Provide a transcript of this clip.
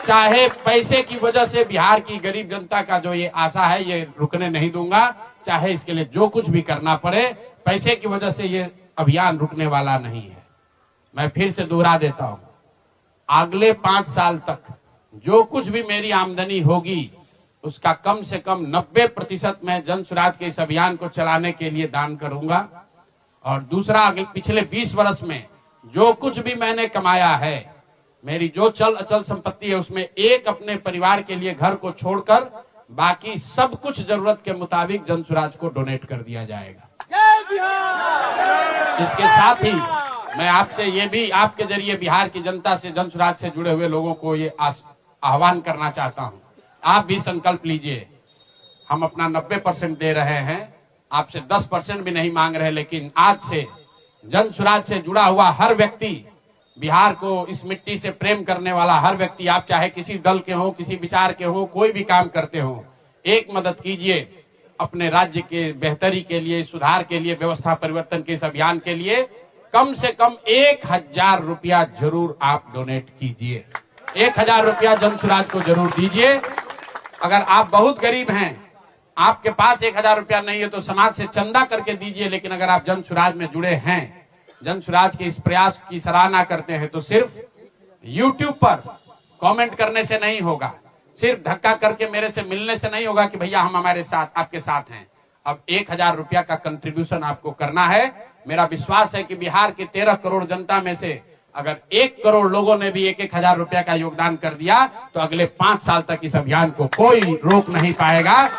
चाहे पैसे की वजह से बिहार की गरीब जनता का जो ये आशा है ये रुकने नहीं दूंगा, चाहे इसके लिए जो कुछ भी करना पड़े, पैसे की वजह से ये अभियान रुकने वाला नहीं है। मैं फिर से दोहरा देता हूं, अगले 5 साल तक जो कुछ भी मेरी आमदनी होगी उसका कम से कम 90% मैं जन स्वराज के इस अभियान को चलाने के लिए दान करूंगा। और दूसरा, अगले पिछले 20 वर्ष में जो कुछ भी मैंने कमाया है, मेरी जो चल अचल संपत्ति है, उसमें एक अपने परिवार के लिए घर को छोड़कर बाकी सब कुछ जरूरत के मुताबिक जन स्वराज को डोनेट कर दिया जाएगा। इसके साथ ही मैं आपसे ये भी आपके जरिए बिहार की जनता से, जन स्वराज से जुड़े हुए लोगों को ये आह्वान करना चाहता हूं, आप भी संकल्प लीजिए। हम अपना 90% दे रहे हैं, आपसे 10% भी नहीं मांग रहे, लेकिन आज से जन स्वराज से जुड़ा हुआ हर व्यक्ति, बिहार को इस मिट्टी से प्रेम करने वाला हर व्यक्ति, आप चाहे किसी दल के हो, किसी विचार के हो, कोई भी काम करते हो, एक मदद कीजिए अपने राज्य के बेहतरी के लिए, सुधार के लिए, व्यवस्था परिवर्तन के इस अभियान के लिए कम से कम 1000 रुपया जरूर आप डोनेट कीजिए। 1000 रुपया जन स्वराज को जरूर दीजिए। अगर आप बहुत गरीब हैं, आपके पास 1000 रुपया नहीं है, तो समाज से चंदा करके दीजिए। लेकिन अगर आप जन स्वराज में जुड़े हैं, जन स्वराज के इस प्रयास की सराहना करते हैं, तो सिर्फ YouTube पर कमेंट करने से नहीं होगा, सिर्फ धक्का करके मेरे से मिलने से नहीं होगा कि भैया हम हमारे साथ, आपके साथ हैं। अब 1000 रुपया का कंट्रीब्यूशन आपको करना है। मेरा विश्वास है कि बिहार की 13 करोड़ जनता में से अगर 1 करोड़ लोगों ने भी 1-1000 रुपया का योगदान कर दिया, तो अगले 5 साल तक इस अभियान को कोई रोक नहीं पाएगा।